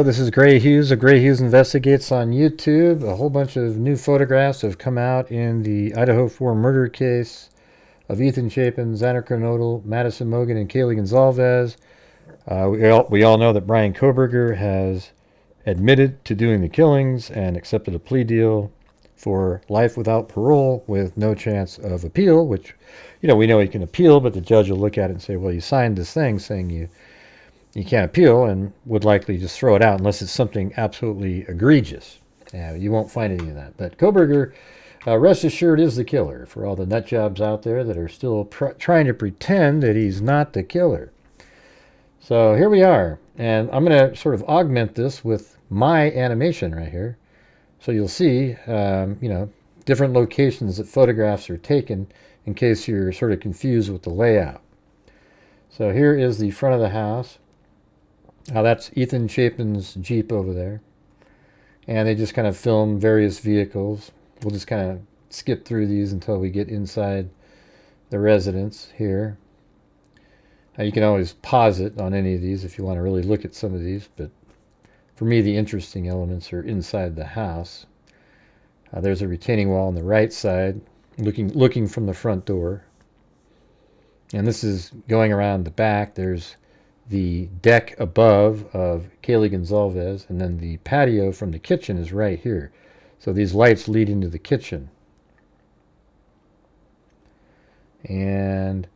Hello, this is Grant Hughes of Grant Hughes Investigates on YouTube. A whole bunch of new photographs have come out in the Idaho 4 murder case of Ethan Chapin, Xander Kernodle, Madison Mogen, and Kaylee Gonzalez. We all know that Brian Koberger has admitted to doing the killings and accepted a plea deal for life without parole with no chance of appeal, which, we know he can appeal, but the judge will look at it and say, well, you signed this thing saying you can't appeal, and would likely just throw it out unless it's something absolutely egregious. You won't find any of that. But Koberger, rest assured, is the killer for all the nut jobs out there that are still trying to pretend that he's not the killer. So here we are, and I'm going to sort of augment this with my animation right here. So you'll see, different locations that photographs are taken in case you're sort of confused with the layout. So here is the front of the house. Now that's Ethan Chapin's Jeep over there. And they just kind of film various vehicles. We'll just kind of skip through these until we get inside the residence here. Now you can always pause it on any of these if you want to really look at some of these, but for me the interesting elements are inside the house. There's a retaining wall on the right side, looking from the front door. And this is going around the back. There's the deck above of Kaylee Gonzalez, and then the patio from the kitchen is right here. So these lights lead into the kitchen. And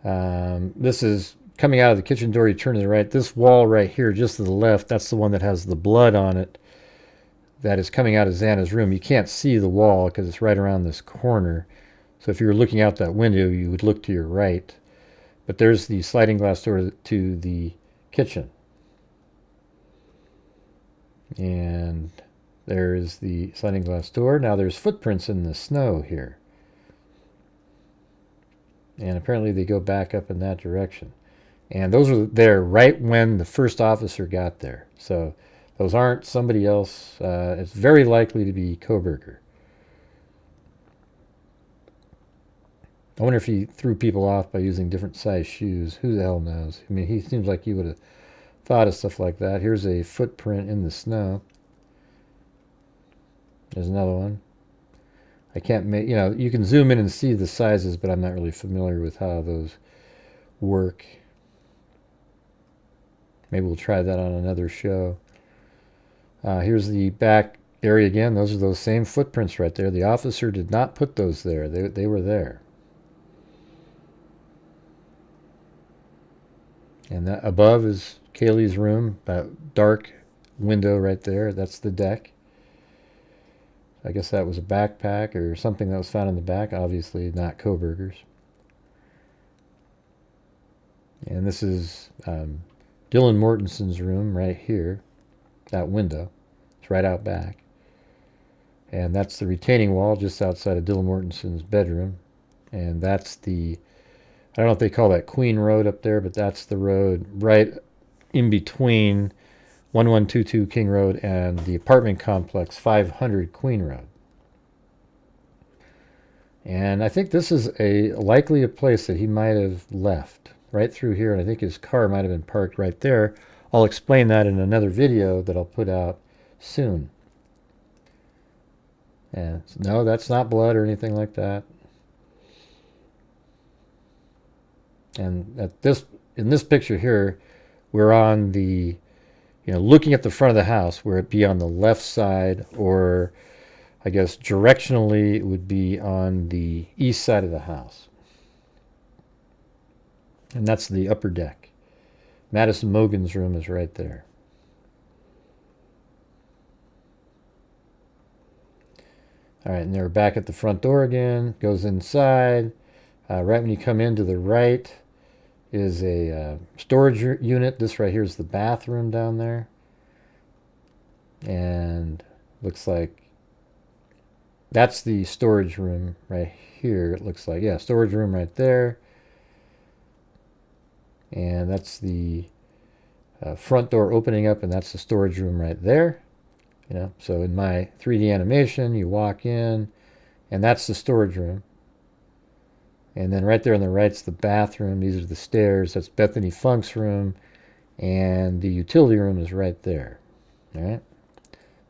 this is coming out of the kitchen door. You turn to the right. This wall right here, just to the left, that's the one that has the blood on it that is coming out of Xana's room. You can't see the wall because it's right around this corner. So if you were looking out that window, you would look to your right. But there's the sliding glass door to the kitchen. And there's the sliding glass door. Now there's footprints in the snow here. And apparently they go back up in that direction. And those were there right when the first officer got there. So those aren't somebody else. It's very likely to be Koberger. I wonder if he threw people off by using different size shoes. Who the hell knows? I mean, he seems like he would have thought of stuff like that. Here's a footprint in the snow. There's another one. I can't make, you can zoom in and see the sizes, but I'm not really familiar with how those work. Maybe we'll try that on another show. Here's the back area again. Those are those same footprints right there. The officer did not put those there. They were there. And that above is Kaylee's room, that dark window right there. That's the deck. I guess that was a backpack or something that was found in the back. Obviously not Koberger's. And this is Dylan Mortensen's room right here. That window. It's right out back. And that's the retaining wall just outside of Dylan Mortensen's bedroom. And that's the, I don't know if they call that Queen Road up there, but that's the road right in between 1122 King Road and the apartment complex 500 Queen Road. And I think this is likely a place that he might have left right through here, and I think his car might have been parked right there. I'll explain that in another video that I'll put out soon. And no, that's not blood or anything like that. And in this picture here, we're on the, looking at the front of the house, where it be on the left side, or I guess directionally it would be on the east side of the house. And that's the upper deck. Madison Mogen's room is right there. All right, and they're back at the front door again. Goes inside. Right when you come in to the right is a storage unit. This right here is the bathroom down there. And looks like that's the storage room right here. It looks like, yeah, storage room right there. And that's the front door opening up, and that's the storage room right there. So in my 3D animation, you walk in, and that's the storage room. And then right there on the right's the bathroom. These are the stairs. That's Bethany Funk's room. And the utility room is right there. All right.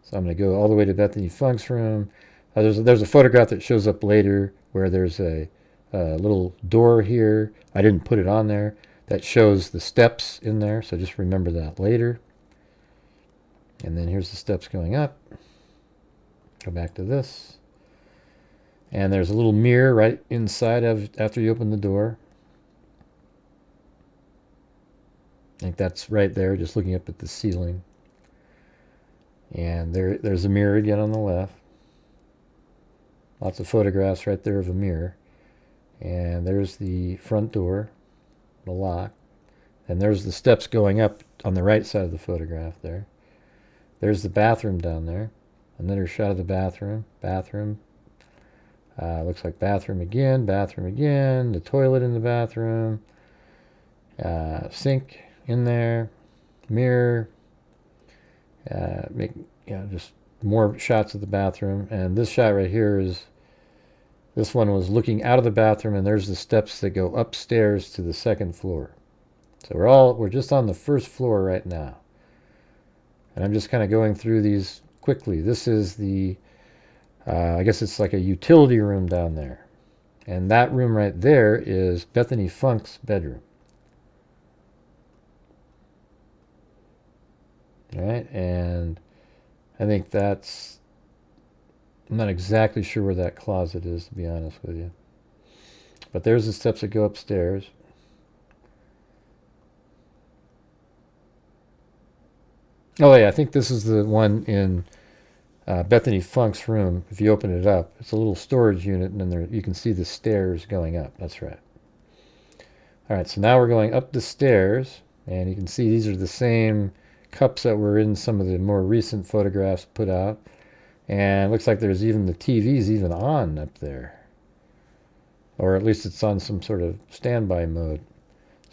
So I'm going to go all the way to Bethany Funk's room. There's a photograph that shows up later where there's a little door here. I didn't put it on there. That shows the steps in there, so just remember that later. And then here's the steps going up. Go back to this. And there's a little mirror right inside of after you open the door. I think that's right there, just looking up at the ceiling. And there's a mirror again on the left. Lots of photographs right there of a mirror. And there's the front door, the lock. And there's the steps going up on the right side of the photograph there. There's the bathroom down there. Another shot of the bathroom. Bathroom. Looks like bathroom again. Bathroom again. The toilet in the bathroom. Sink in there. Mirror. Just more shots of the bathroom. And this shot right here is, this one was looking out of the bathroom, and there's the steps that go upstairs to the second floor. So we're just on the first floor right now. And I'm just kind of going through these quickly. This is the, I guess it's like a utility room down there. And that room right there is Bethany Funk's bedroom. All right, and I think that's, I'm not exactly sure where that closet is, to be honest with you. But there's the steps that go upstairs. Oh yeah, I think this is the one in Bethany Funk's room. If you open it up, it's a little storage unit, and then there you can see the stairs going up. That's right. All right, so now we're going up the stairs, and you can see these are the same cups that were in some of the more recent photographs put out. And it looks like there's even the TV's even on up there. Or at least it's on some sort of standby mode.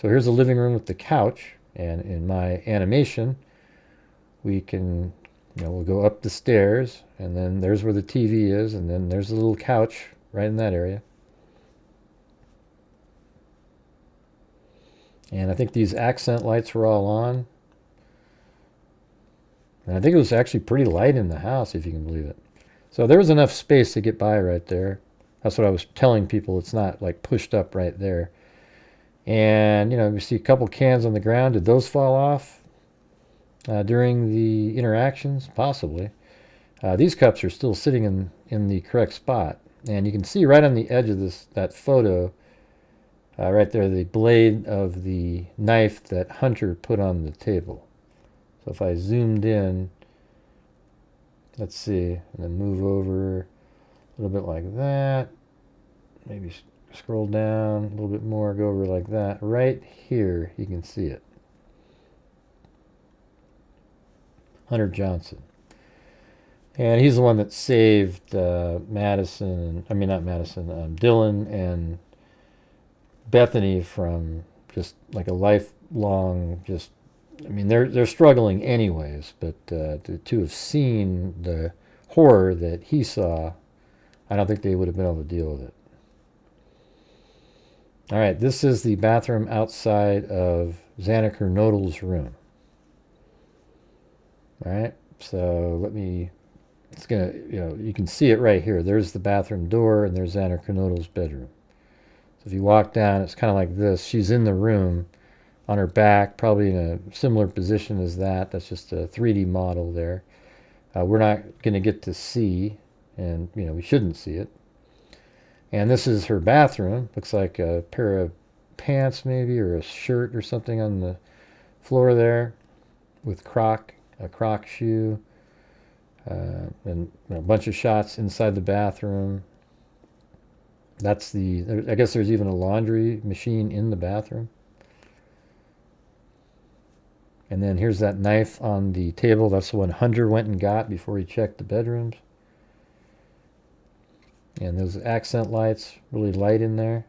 So here's the living room with the couch. And in my animation, we can, we'll go up the stairs, and then there's where the TV is, and then there's the little couch right in that area. And I think these accent lights were all on. And I think it was actually pretty light in the house, if you can believe it. So there was enough space to get by right there. That's what I was telling people. It's not like pushed up right there. And, you see a couple cans on the ground. Did those fall off during the interactions? Possibly. These cups are still sitting in the correct spot. And you can see right on the edge of that photo, right there, the blade of the knife that Hunter put on the table. So if I zoomed in, let's see, and then move over a little bit like that, maybe scroll down a little bit more, go over like that. Right here, you can see it. Hunter Johnson. And he's the one that saved Dylan and Bethany from just like a lifelong they're struggling anyways, but to have seen the horror that he saw, I don't think they would have been able to deal with it. All right, this is the bathroom outside of Xana Kernodle's room. All right, so you can see it right here. There's the bathroom door, and there's Xana Kernodle's bedroom. So if you walk down, it's kind of like this. She's in the room on her back, probably in a similar position as that. That's just a 3D model there. We're not going to get to see, and we shouldn't see it. And this is her bathroom. Looks like a pair of pants maybe, or a shirt or something on the floor there with a Croc shoe. And a bunch of shots inside the bathroom. I guess there's even a laundry machine in the bathroom. And then here's that knife on the table. That's the one Hunter went and got before he checked the bedrooms. And those accent lights, really light in there.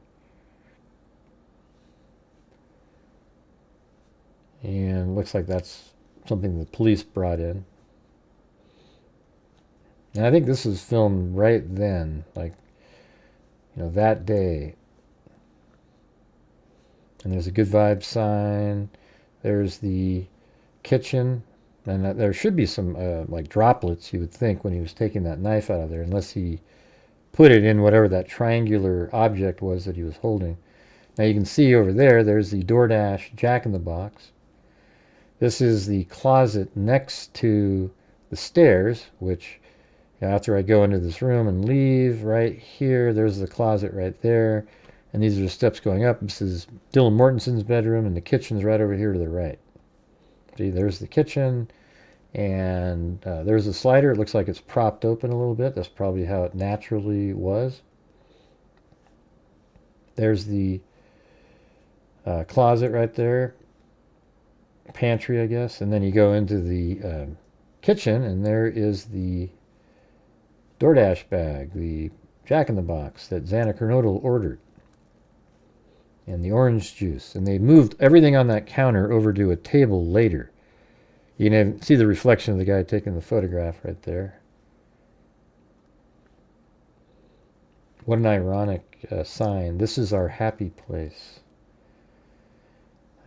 And looks like that's something the police brought in. And I think this was filmed right then, like, that day. And there's a good vibe sign. There's the kitchen And there should be some like droplets, you would think, when he was taking that knife out of there, unless he put it in whatever that triangular object was that he was holding. Now you can see over there, there's the DoorDash Jack-in-the-Box. This is the closet next to the stairs, which after I go into this room and leave, right here, there's the closet right there. And these are the steps going up. This is Dylan Mortenson's bedroom, and the kitchen's right over here to the right. See, there's the kitchen, and there's the slider. It looks like it's propped open a little bit. That's probably how it naturally was. There's the closet right there. Pantry, I guess. And then you go into the kitchen, and there is the DoorDash bag, the Jack-in-the-Box that Xana Kernodle ordered, and the orange juice. And they moved everything on that counter over to a table later. You can see the reflection of the guy taking the photograph right there. What an ironic sign. This is our happy place.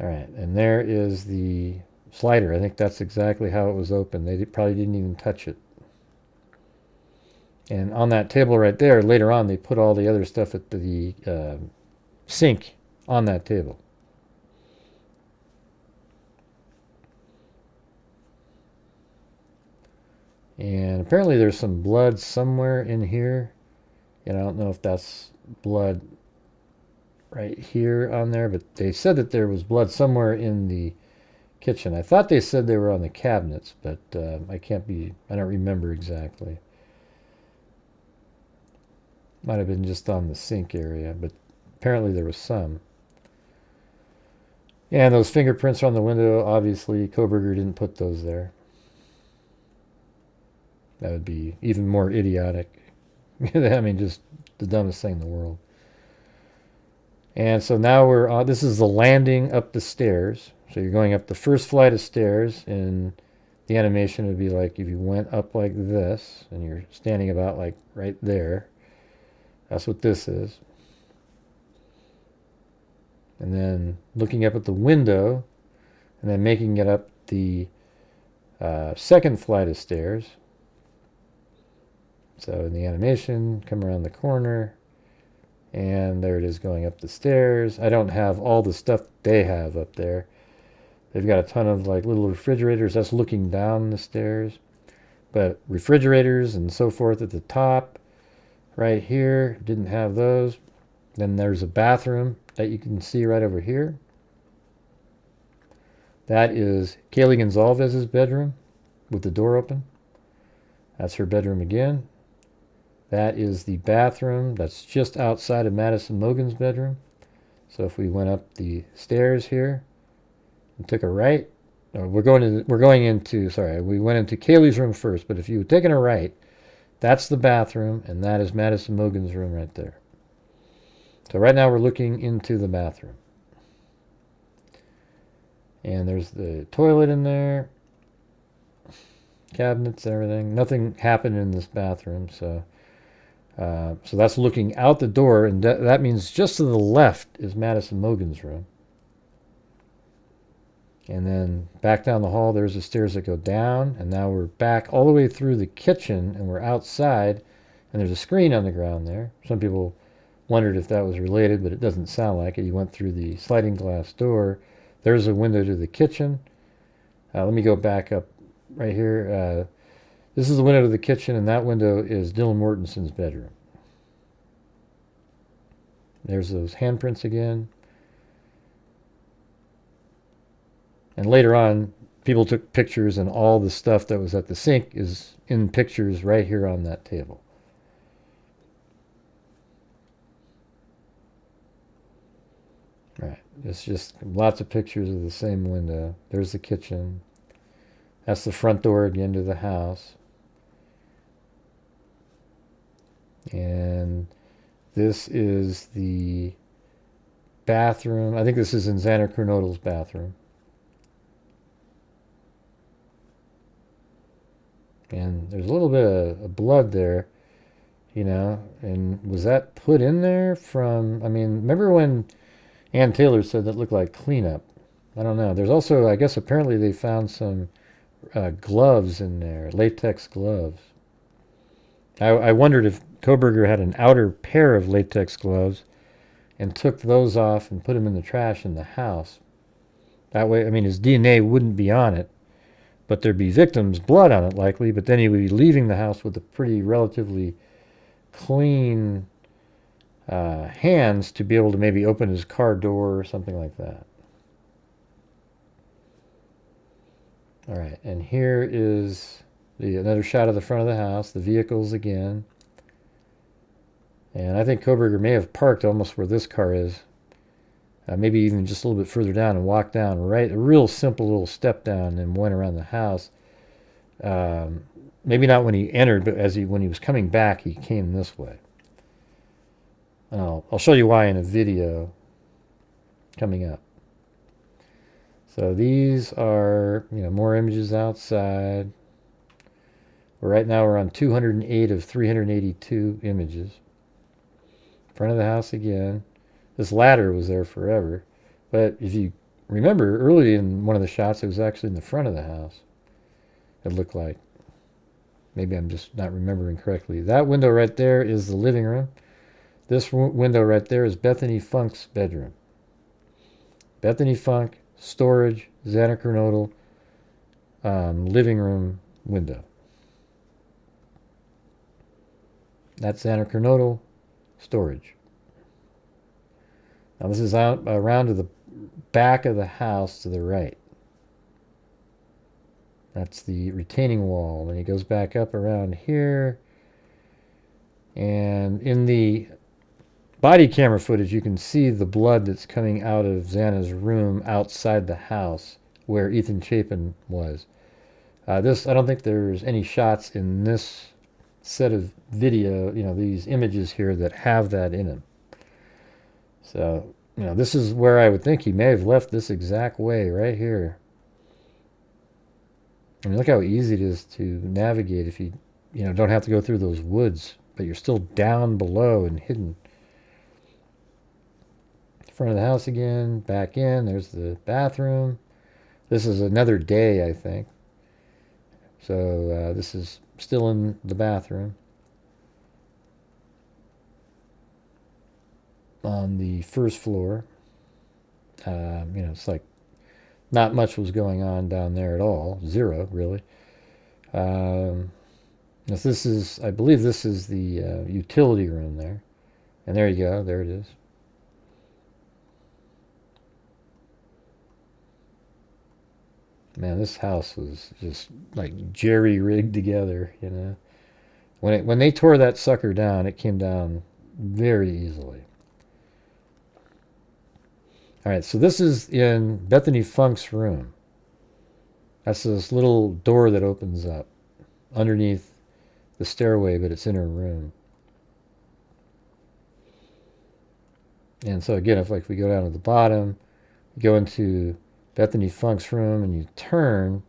All right, and there is the slider. I think that's exactly how it was opened. They probably didn't even touch it. And on that table right there, later on, they put all the other stuff at the sink on that table. And apparently there's some blood somewhere in here. And I don't know if that's blood right here on there, but they said that there was blood somewhere in the kitchen. I thought they said they were on the cabinets, but I don't remember exactly. Might have been just on the sink area, but apparently there was some. And those fingerprints on the window, obviously Koberger didn't put those there. That would be even more idiotic. I mean, just the dumbest thing in the world. And so now we're on, this is the landing up the stairs. So you're going up the first flight of stairs, and the animation would be like if you went up like this, and you're standing about like right there. That's what this is. And then looking up at the window, and then making it up the second flight of stairs. So in the animation, come around the corner, and there it is going up the stairs. I don't have all the stuff they have up there. They've got a ton of like little refrigerators. That's looking down the stairs. But refrigerators and so forth at the top, right here, didn't have those. Then there's a bathroom that you can see right over here. That is Kaylee Gonzalez's bedroom with the door open. That's her bedroom again. That is the bathroom that's just outside of Madison Mogen's bedroom. So if we went up the stairs here and took a right, we went into Kaylee's room first, but if you had taken a right, that's the bathroom, and that is Madison Mogen's room right there. So right now we're looking into the bathroom. And there's the toilet in there, cabinets and everything. Nothing happened in this bathroom, so that's looking out the door, and that means just to the left is Madison Mogen's room. And then back down the hall, there's the stairs that go down, and now we're back all the way through the kitchen, and we're outside, and there's a screen on the ground there. Some people wondered if that was related, but it doesn't sound like it. You went through the sliding glass door. There's a window to the kitchen. Let me go back up right here. This is the window to the kitchen, and that window is Dylan Mortenson's bedroom. There's those handprints again. And later on, people took pictures, and all the stuff that was at the sink is in pictures right here on that table. Right. It's just lots of pictures of the same window. There's the kitchen. That's the front door again to the house. And this is the bathroom. I think this is in Xana Kernodle's bathroom. And there's a little bit of blood there, and was that put in there from, remember when Ann Taylor said that looked like cleanup? I don't know. There's also, I guess apparently they found some gloves in there, latex gloves. I wondered if Koberger had an outer pair of latex gloves and took those off and put them in the trash in the house. That way, I mean, his DNA wouldn't be on it, but there'd be victims' blood on it likely, but then he would be leaving the house with a pretty relatively clean hands to be able to maybe open his car door or something like that. All right, and here is another shot of the front of the house, the vehicles again. And I think Koberger may have parked almost where this car is. Maybe even just a little bit further down and walked down, right? A real simple little step down and went around the house. Maybe not when he entered, but when he was coming back, he came this way. And I'll show you why in a video coming up. So these are, more images outside. Right now we're on 208 of 382 images. Front of the house again. This ladder was there forever. But if you remember, early in one of the shots, it was actually in the front of the house. It looked like. Maybe I'm just not remembering correctly. That window right there is the living room. This window right there is Bethany Funk's bedroom. Bethany Funk, storage, Xanakernodal, living room window. That's Xanakernodal, storage. Now this is out around to the back of the house to the right. That's the retaining wall. Then he goes back up around here. And in the body camera footage, you can see the blood that's coming out of Xana's room outside the house where Ethan Chapin was. I don't think there's any shots in this set of video, these images here that have that in them. So, this is where I would think he may have left this exact way right here. I mean, look how easy it is to navigate if you, don't have to go through those woods, but you're still down below and hidden. Front of the house again, back in, there's the bathroom. This is another day, I think. So this is still in the bathroom. On the first floor. It's like not much was going on down there at all. Zero, really. This is, I believe this is the utility room there. And there you go, there it is. Man, this house was just like jerry-rigged together, When they tore that sucker down, it came down very easily. All right, so this is in Bethany Funk's room. That's this little door that opens up underneath the stairway, but it's in her room. And so again, if we go down to the bottom, you go into Bethany Funk's room and you turn,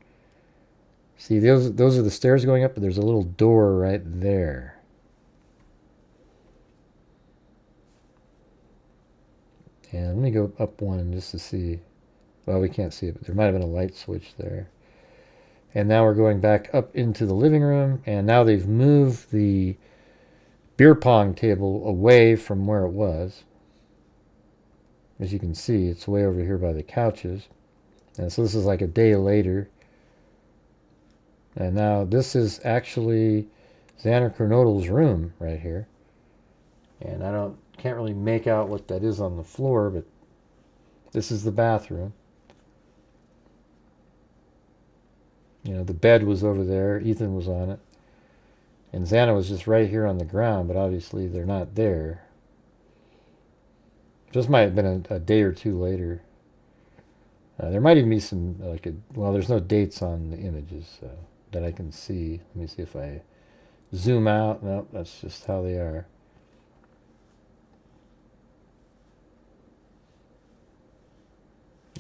see those are the stairs going up, but there's a little door right there. And let me go up one just to see. Well, we can't see it, but there might have been a light switch there. And now we're going back up into the living room, and now they've moved the beer pong table away from where it was. As you can see, it's way over here by the couches. And so this is like a day later. And now this is actually Xanakernodal's room right here. And can't really make out what that is on the floor, but this is the bathroom. The bed was over there. Ethan was on it. And Xana was just right here on the ground, but obviously they're not there. Just might have been a day or two later. There might even be some, there's no dates on the images that I can see. Let me see if I zoom out. Nope, that's just how they are.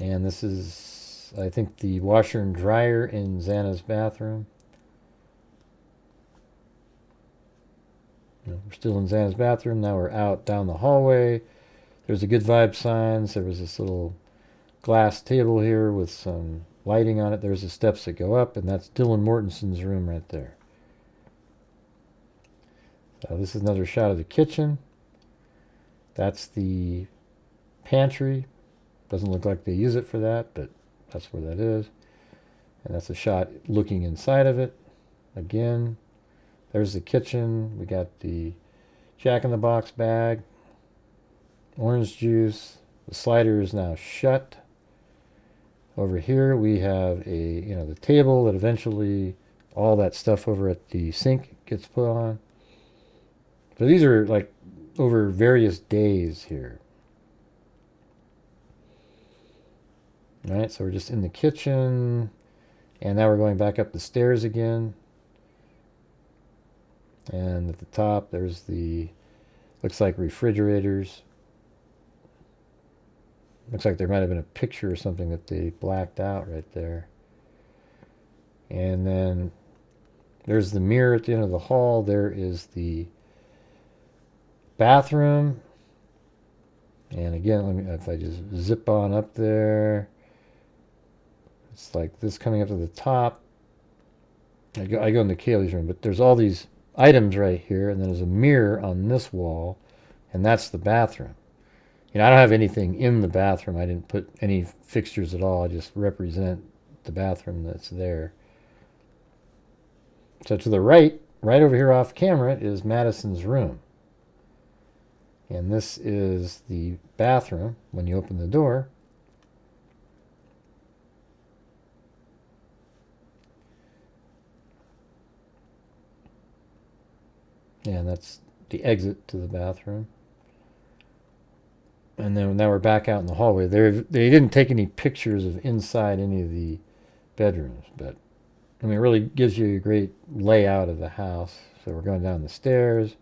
And this is, I think, the washer and dryer in Xana's bathroom. We're still in Xana's bathroom. Now we're out down the hallway. There's a good vibe signs. There was this little glass table here with some lighting on it. There's the steps that go up, and that's Dylan Mortensen's room right there. So this is another shot of the kitchen. That's the pantry. Doesn't look like they use it for that, but that's where that is. And that's a shot looking inside of it. Again, there's the kitchen. We got the Jack-in-the-Box bag, orange juice. The slider is now shut. Over here we have the table that eventually all that stuff over at the sink gets put on. So these are like over various days here. All right, so we're just in the kitchen, and now we're going back up the stairs again. And at the top, there's looks like refrigerators. Looks like there might have been a picture or something that they blacked out right there. And then there's the mirror at the end of the hall. There is the bathroom. And again, if I just zip on up there, it's like this coming up to the top. I go into Kaylee's room, but there's all these items right here, and then there's a mirror on this wall, and that's the bathroom. I don't have anything in the bathroom. I didn't put any fixtures at all. I just represent the bathroom that's there. So to the right over here off camera, is Madison's room. And this is the bathroom when you open the door. And that's the exit to the bathroom. And then now we're back out in the hallway. They didn't take any pictures of inside any of the bedrooms, but I mean, it really gives you a great layout of the house. So we're going down the stairs.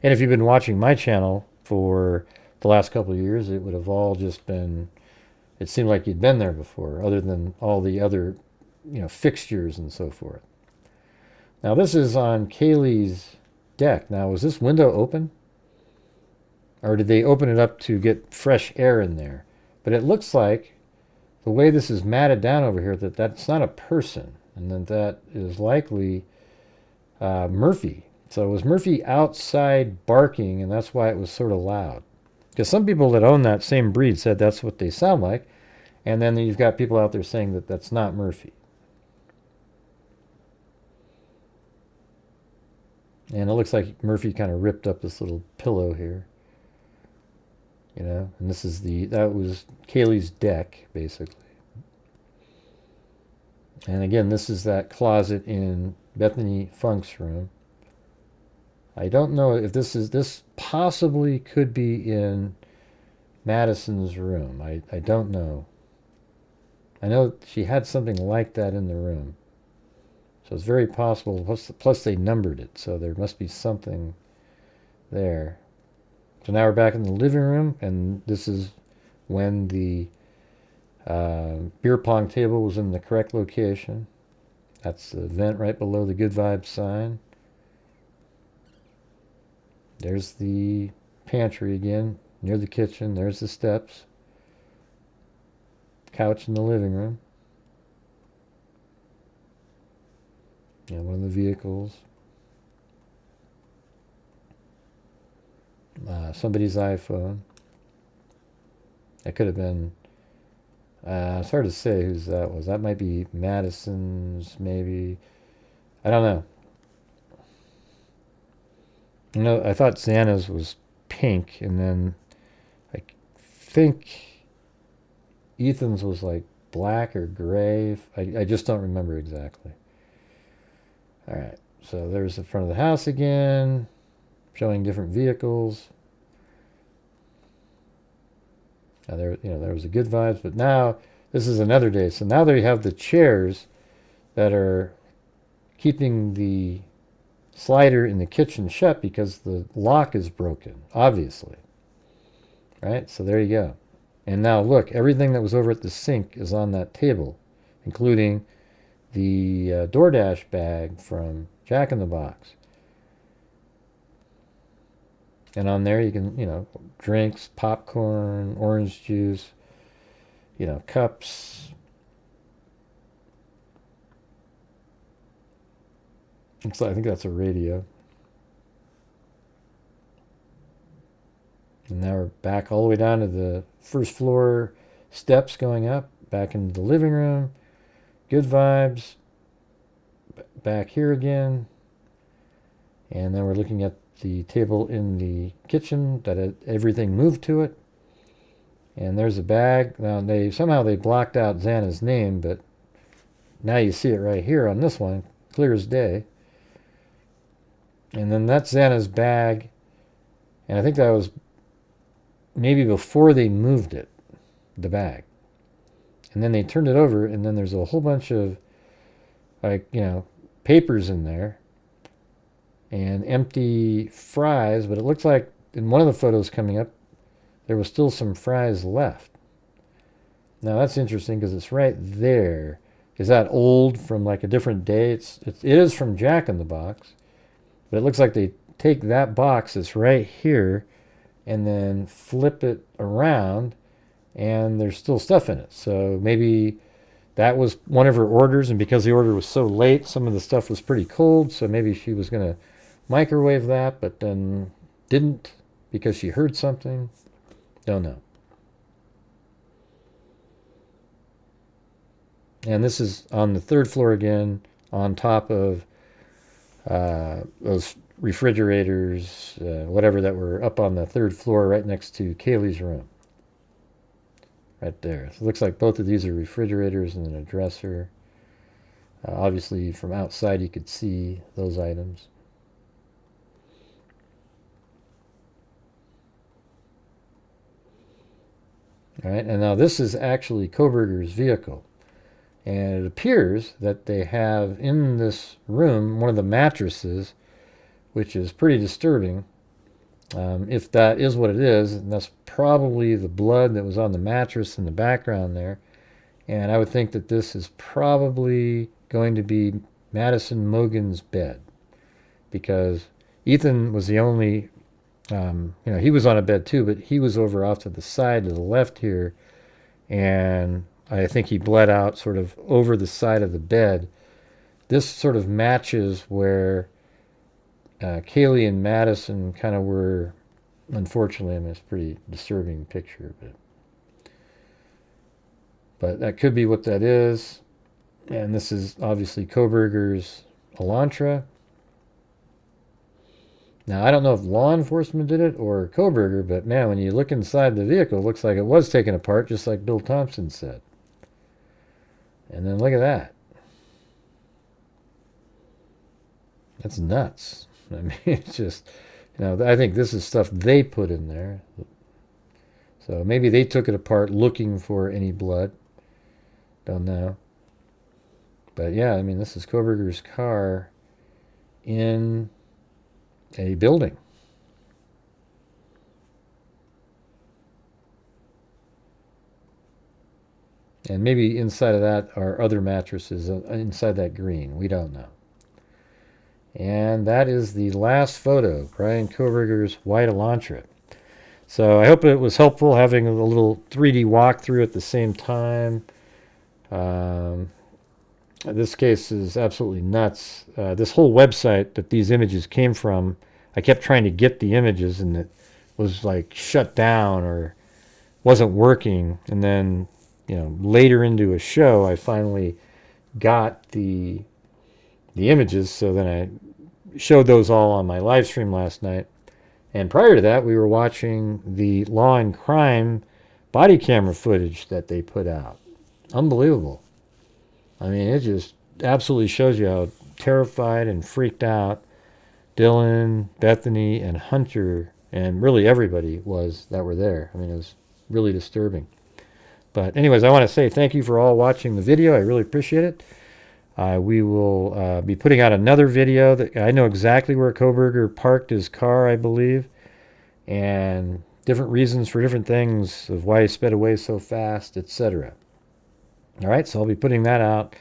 And if you've been watching my channel for the last couple of years, it would have all just been, it seemed like you'd been there before, other than all the other, fixtures and so forth. Now this is on Kaylee's deck. Now, was this window open? Or did they open it up to get fresh air in there? But it looks like the way this is matted down over here, that's not a person, and that is likely Murphy. So it was Murphy outside barking, and that's why it was sort of loud. Because some people that own that same breed said that's what they sound like, and then you've got people out there saying that that's not Murphy. And it looks like Murphy kind of ripped up this little pillow here. And this is that was Kaylee's deck, basically. And again, this is that closet in Bethany Funk's room. I don't know if this possibly could be in Madison's room. I don't know. I know she had something like that in the room. So it's very possible, plus they numbered it, so there must be something there. So now we're back in the living room, and this is when the beer pong table was in the correct location. That's the vent right below the Good Vibes sign. There's the pantry again, near the kitchen. There's the steps. Couch in the living room. One of the vehicles. Somebody's iPhone. That could have been, it's hard to say whose that was. That might be Madison's, maybe. I don't know. I thought Xana's was pink, and then I think Ethan's was like black or gray. I just don't remember exactly. All right, so there's the front of the house again, showing different vehicles. Now there was a Good Vibes, but now this is another day. So now they have the chairs that are keeping the slider in the kitchen shut because the lock is broken, obviously. Right? So there you go. And now look, everything that was over at the sink is on that table, including the DoorDash bag from Jack in the Box. And on there you can, drinks, popcorn, orange juice, cups. Looks like, I think that's a radio. And now we're back all the way down to the first floor steps going up, back into the living room. Good vibes. Back here again. And then we're looking at the table in the kitchen that everything moved to it. And there's a bag. Now somehow they blocked out Xana's name, but now you see it right here on this one, clear as day. And then that's Xana's bag. And I think that was maybe before they moved it, the bag. And then they turned it over, and then there's a whole bunch of, like, papers in there and empty fries, but it looks like in one of the photos coming up, there was still some fries left. Now that's interesting because it's right there. Is that old from like a different day? It is from Jack in the Box, but it looks like they take that box that's right here and then flip it around, and there's still stuff in it. So maybe that was one of her orders, and because the order was so late, some of the stuff was pretty cold, so maybe she was going to microwave that, but then didn't because she heard something. Don't know. And this is on the third floor again, on top of those refrigerators, whatever, that were up on the third floor right next to Kaylee's room. Right there. So it looks like both of these are refrigerators and then a dresser. Obviously from outside you could see those items. All right, and now this is actually Kohberger's vehicle. And it appears that they have in this room one of the mattresses, which is pretty disturbing. If that is what it is, and that's probably the blood that was on the mattress in the background there. And I would think that this is probably going to be Madison Mogen's bed, because Ethan was the only, he was on a bed too, but he was over off to the side to the left here, and I think he bled out sort of over the side of the bed. This sort of matches where Kaylee and Madison kind of were, unfortunately. I mean, it's a pretty disturbing picture, but that could be what that is. And this is obviously Kohberger's Elantra. Now, I don't know if law enforcement did it or Kohberger, but man, when you look inside the vehicle, it looks like it was taken apart, just like Bill Thompson said. And then look at that. That's nuts. I mean, it's just, I think this is stuff they put in there. So maybe they took it apart looking for any blood. Don't know. But yeah, I mean, this is Kohberger's car in a building. And maybe inside of that are other mattresses inside that green. We don't know. And that is the last photo, Brian Kohberger's white Elantra. So I hope it was helpful having a little 3D walkthrough at the same time. This case is absolutely nuts. This whole website that these images came from, I kept trying to get the images and it was like shut down or wasn't working. And then, later into a show, I finally got the images. So then I showed those all on my live stream last night. And prior to that, we were watching the Law and Crime body camera footage that they put out. Unbelievable. I mean, it just absolutely shows you how terrified and freaked out Dylan, Bethany, and Hunter, and really everybody was that were there. I mean, it was really disturbing. But anyways, I want to say thank you for all watching the video. I really appreciate it. We will be putting out another video. That I know exactly where Kohberger parked his car, I believe, and different reasons for different things of why he sped away so fast, etc. All right, so I'll be putting that out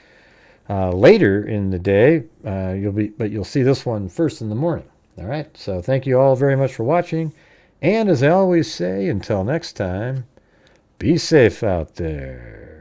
later in the day. You'll see this one first in the morning. All right, so thank you all very much for watching, and as I always say, until next time, be safe out there.